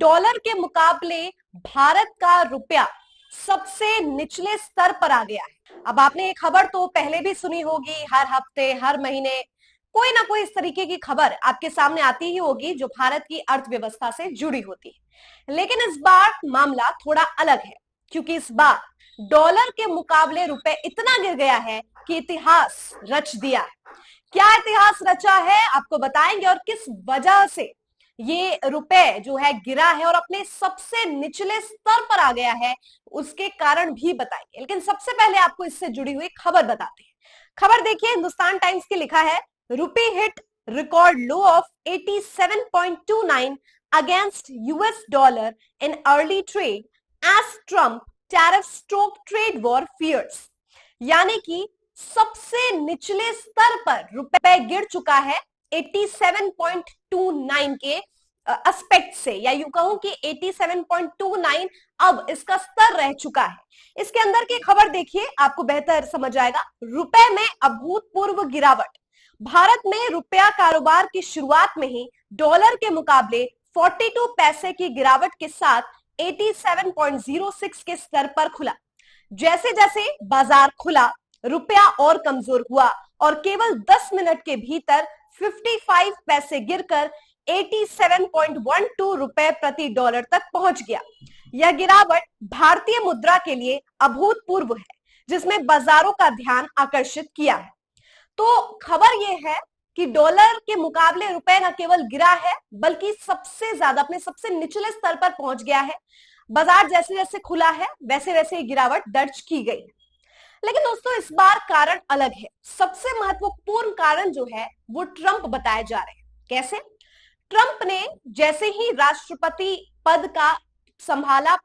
Dollar के मुकाबले भारत का रुपया सबसे निचले स्तर पर आ गया है। अब आपने ये खबर तो पहले भी सुनी होगी, हर हफ्ते हर महीने कोई ना कोई इस तरीके की खबर आपके सामने आती ही होगी जो भारत की अर्थव्यवस्था से जुड़ी होती है। लेकिन इस बार मामला थोड़ा अलग है, क्योंकि इस बार डॉलर के मुकाबले रुपए इतना गिर गया है कि इतिहास रच दिया है। क्या इतिहास रचा है आपको बताएंगे, और किस वजह से ये रुपए जो है गिरा है और अपने सबसे निचले स्तर पर आ गया है, उसके कारण भी बताएंगे। लेकिन सबसे पहले आपको इससे जुड़ी हुई खबर बताते हैं। खबर देखिए, हिंदुस्तान टाइम्स की लिखा है, rupee hit record low of 87.29 against US dollar in early trade as Trump tariff stroke trade war fears. यानी कि सबसे निचले स्तर पर रुपए गिर चुका है 87.29 के एस्पेक्ट से, या यूं कहूं कि 87.29 अब इसका स्तर रह चुका है। इसके अंदर की खबर देखिए, आपको बेहतर समझ आएगा। रुपए में अभूतपूर्व गिरावट। भारत में रुपया कारोबार की शुरुआत में ही डॉलर के मुकाबले 42 पैसे की गिरावट के साथ 87.06 के स्तर पर खुला। जैसे जैसे बाजार खुला, रुपया और कमजोर हुआ और केवल 10 मिनट के भीतर 55 पैसे गिरकर 87.12 रुपए प्रति डॉलर तक पहुंच गया। यह गिरावट भारतीय मुद्रा के लिए अभूतपूर्व है, जिसमें बाजारों का ध्यान आकर्षित किया है। तो खबर यह है कि डॉलर के मुकाबले रुपए न केवल गिरा है, बल्कि सबसे ज्यादा अपने सबसे निचले स्तर पर पहुंच गया है। बाजार जैसे जैसे खुला है, वैसे वैसे गिरावट दर्ज की गई। लेकिन दोस्तों, इस बार कारण अलग है। सबसे महत्वपूर्ण कारण जो है वो ट्रंप बताए जा रहे हैं। कैसे? ट्रंप ने जैसे ही राष्ट्रपति पद का संभाला,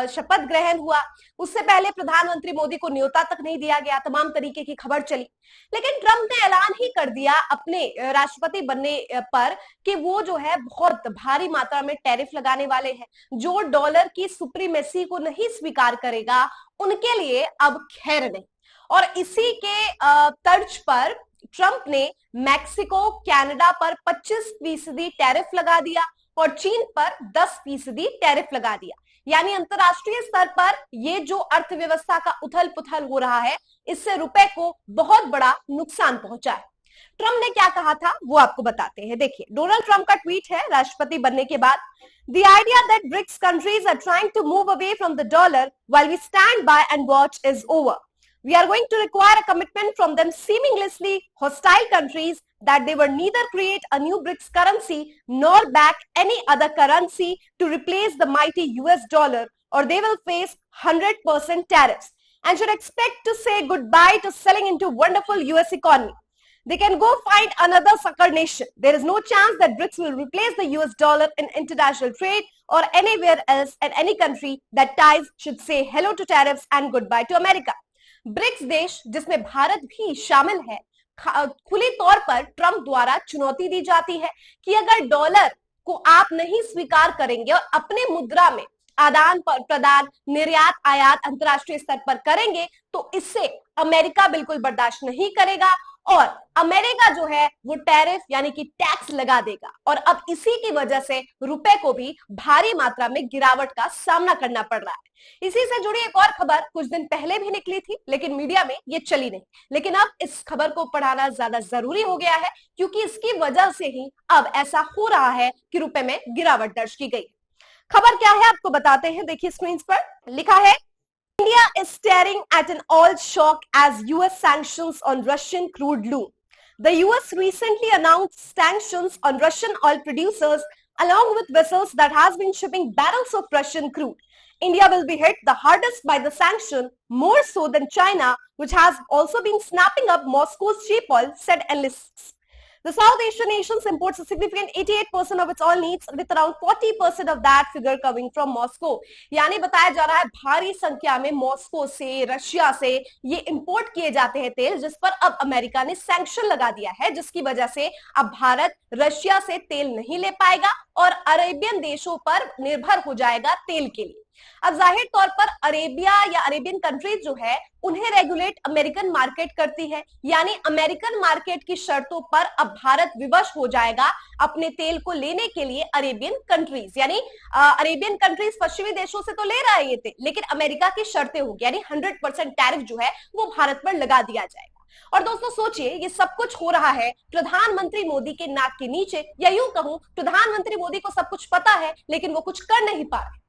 शपथ ग्रहण हुआ, उससे पहले प्रधानमंत्री मोदी को न्योता तक नहीं दिया गया, तमाम तरीके की खबर चली। लेकिन ट्रंप ने ऐलान ही कर दिया अपने राष्ट्रपति बनने पर कि वो जो है बहुत भारी मात्रा में टैरिफ लगाने वाले हैं। जो डॉलर की सुप्रीमेसी को नहीं स्वीकार करेगा, उनके लिए अब खैर नहीं। और इसी के तर्ज पर ट्रंप ने मैक्सिको, कनाडा पर 25% टैरिफ लगा दिया और चीन पर 10% टैरिफ लगा दिया। यानी अंतरराष्ट्रीय स्तर पर ये जो अर्थव्यवस्था का उथल पुथल हो रहा है, इससे रुपए को बहुत बड़ा नुकसान पहुंचा है। ट्रंप ने क्या कहा था वो आपको बताते हैं। देखिए, डोनाल्ड ट्रंप का ट्वीट है राष्ट्रपति बनने के बाद। The idea that BRICS countries are trying to move away from the dollar while we stand by and watch is over. We are going to require a commitment from them seemingly hostile countries that they will neither create a new BRICS currency nor back any other currency to replace the mighty US dollar, or they will face 100% tariffs and should expect to say goodbye to selling into wonderful US economy. They can go find another sucker nation. There is no chance that BRICS will replace the US dollar in international trade or anywhere else, and any country that ties should say hello to tariffs and goodbye to America. BRICS देश, जिसमें भारत भी शामिल है, खुली तौर पर Trump द्वारा चुनौती दी जाती है कि अगर डॉलर को आप नहीं स्वीकार करेंगे और अपने मुद्रा में आदान प्रदान, निर्यात आयात अंतरराष्ट्रीय स्तर पर करेंगे, तो इससे अमेरिका बिल्कुल बर्दाश्त नहीं करेगा और अमेरिका जो है वो टैरिफ यानी कि टैक्स लगा देगा। और अब इसी की वजह से रुपए को भी भारी मात्रा में गिरावट का सामना करना पड़ रहा है। इसी से जुड़ी एक और खबर कुछ दिन पहले भी निकली थी, लेकिन मीडिया में ये चली नहीं। लेकिन अब इस खबर को पढ़ाना ज्यादा जरूरी हो गया है, क्योंकि इसकी वजह से ही अब ऐसा हो रहा है कि रुपए में गिरावट दर्ज की गई। खबर क्या है आपको बताते हैं। देखिए, स्क्रीन पर लिखा है, India is staring at an oil shock as US sanctions on Russian crude loom. The US recently announced sanctions on Russian oil producers along with vessels that has been shipping barrels of Russian crude. India will be hit the hardest by the sanction, more so than China, which has also been snapping up Moscow's cheap oil, said analysts. The South Asian nations imports a significant 88% of its oil needs, with around 40% of that figure coming from Moscow. यानी बताया जा रहा है भारी संख्या में Moscow से, Russia से ये इंपोर्ट किए जाते हैं तेल, जिस पर अब अमेरिका ने सैंक्शन लगा दिया है, जिसकी वजह से अब भारत रशिया से तेल नहीं ले पाएगा और अरेबियन देशों पर निर्भर हो जाएगा तेल के लिए। अब जाहिर तौर पर अरेबिया या अरेबियन कंट्रीज जो है उन्हें रेगुलेट अमेरिकन मार्केट करती है, यानी अमेरिकन मार्केट की शर्तों पर अब भारत विवश हो जाएगा अपने तेल को लेने के लिए अरेबियन कंट्रीज, यानी अरेबियन कंट्रीज पश्चिमी देशों से तो ले रहा है ये तेल, लेकिन अमेरिका की शर्तें होगी, यानी 100% टैरिफ जो है वो भारत पर लगा दिया जाएगा। और दोस्तों सोचिए, ये सब कुछ हो रहा है प्रधानमंत्री मोदी के नाक के नीचे, या यूं कहूं प्रधानमंत्री मोदी को सब कुछ पता है लेकिन वो कुछ कर नहीं पा रहे।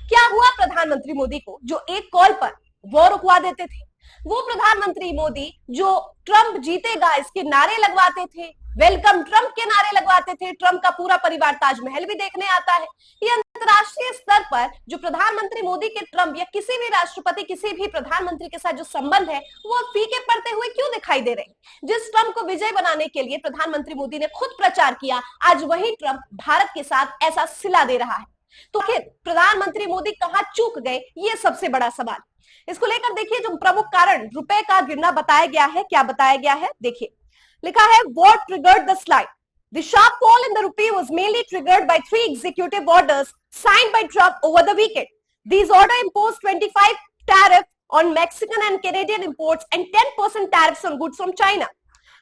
क्या हुआ प्रधानमंत्री मोदी को, जो एक कॉल पर वॉर रुकवा देते थे? वो प्रधानमंत्री मोदी जो ट्रंप जीतेगा इसके नारे लगवाते थे, वेलकम ट्रंप के नारे लगवाते थे, ट्रंप का पूरा परिवार ताजमहल भी देखने आता है। ये अंतरराष्ट्रीय स्तर पर जो प्रधानमंत्री मोदी के ट्रंप या किसी भी राष्ट्रपति, किसी भी प्रधानमंत्री के साथ जो संबंध है वो फीके पड़ते हुए क्यों दिखाई दे रहे हैं? जिस ट्रंप को विजय बनाने के लिए प्रधानमंत्री मोदी ने खुद प्रचार किया, आज वही ट्रंप भारत के साथ ऐसा सिला दे रहा है। तो आखिर प्रधानमंत्री मोदी कहां चूक गए, ये सबसे बड़ा सवाल। इसको लेकर देखिए जो प्रमुख कारण रुपए का गिरना बताया गया है, क्या बताया गया है, देखिए लिखा है what triggered the slide. The sharp fall in the rupee was mainly triggered by 3 executive orders signed by Trump over the weekend. These orders imposed 25 tariff on Mexican and Canadian imports and 10% tariffs on goods from China.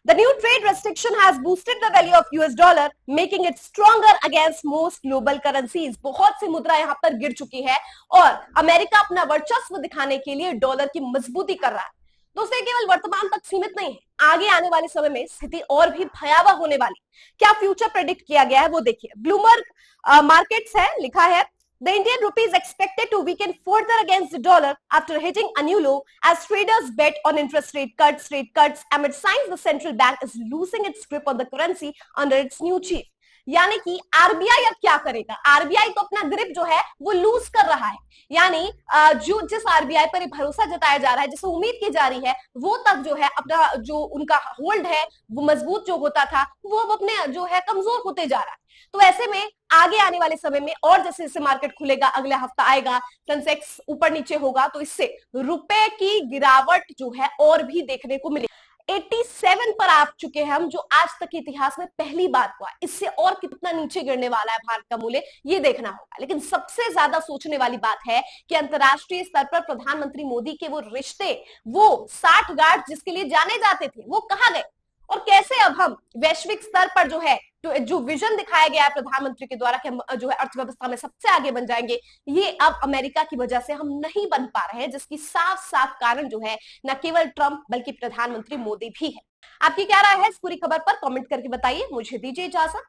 The new trade restriction has boosted the value of US dollar, making it stronger against most global currencies. बहुत सी मुद्रा यहाँ पर गिर चुकी है और America अपना वर्चस्व दिखाने के लिए डॉलर की मजबूती कर रहा है। दोस्तों केवल वर्तमान तक सीमित नहीं है, आगे आने वाले समय में स्थिति और भी भयावह होने वाली। क्या फ्यूचर प्रेडिक्ट किया गया है वो देखिए, ब्लूमबर्ग मार्केट्स है, लिखा है the Indian rupee is expected to weaken further against the dollar after hitting a new low as traders bet on interest rate cuts amid signs the central bank is losing its grip on the currency under its new chief. यानी कि RBI अब क्या करेगा? RBI तो अपना grip जो है वो लूज कर रहा है, यानी जो जिस आरबीआई पर भरोसा जताया जा रहा है, जिसे उम्मीद की जा रही है, वो तक जो है अपना जो उनका होल्ड है वो मजबूत जो होता था वो अब अपने जो है कमजोर होते जा रहा है। तो ऐसे में आगे आने वाले समय में और जैसे जैसे मार्केट खुलेगा, अगला हफ्ता आएगा, सेंसेक्स ऊपर नीचे होगा, तो इससे रुपए की गिरावट जो है और भी देखने को मिलेगी। 87 पर आ चुके हैं हम, जो आज तक के इतिहास में पहली बार हुआ। इससे और कितना नीचे गिरने वाला है भारत का मूल्य, ये देखना होगा। लेकिन सबसे ज्यादा सोचने वाली बात है कि अंतरराष्ट्रीय स्तर पर प्रधानमंत्री मोदी के वो रिश्ते, वो 60 गार्ड जिसके लिए जाने जाते थे, वो कहां गए और कैसे अब हम वैश्विक स्तर पर जो है जो विजन दिखाया गया है प्रधानमंत्री के द्वारा कि हम जो है अर्थव्यवस्था में सबसे आगे बन जाएंगे, ये अब अमेरिका की वजह से हम नहीं बन पा रहे हैं, जिसकी साफ साफ कारण जो है न केवल ट्रंप बल्कि प्रधानमंत्री मोदी भी है। आपकी क्या राय है इस पूरी खबर पर? कमेंट करके बताइए। मुझे दीजिए इजाजत।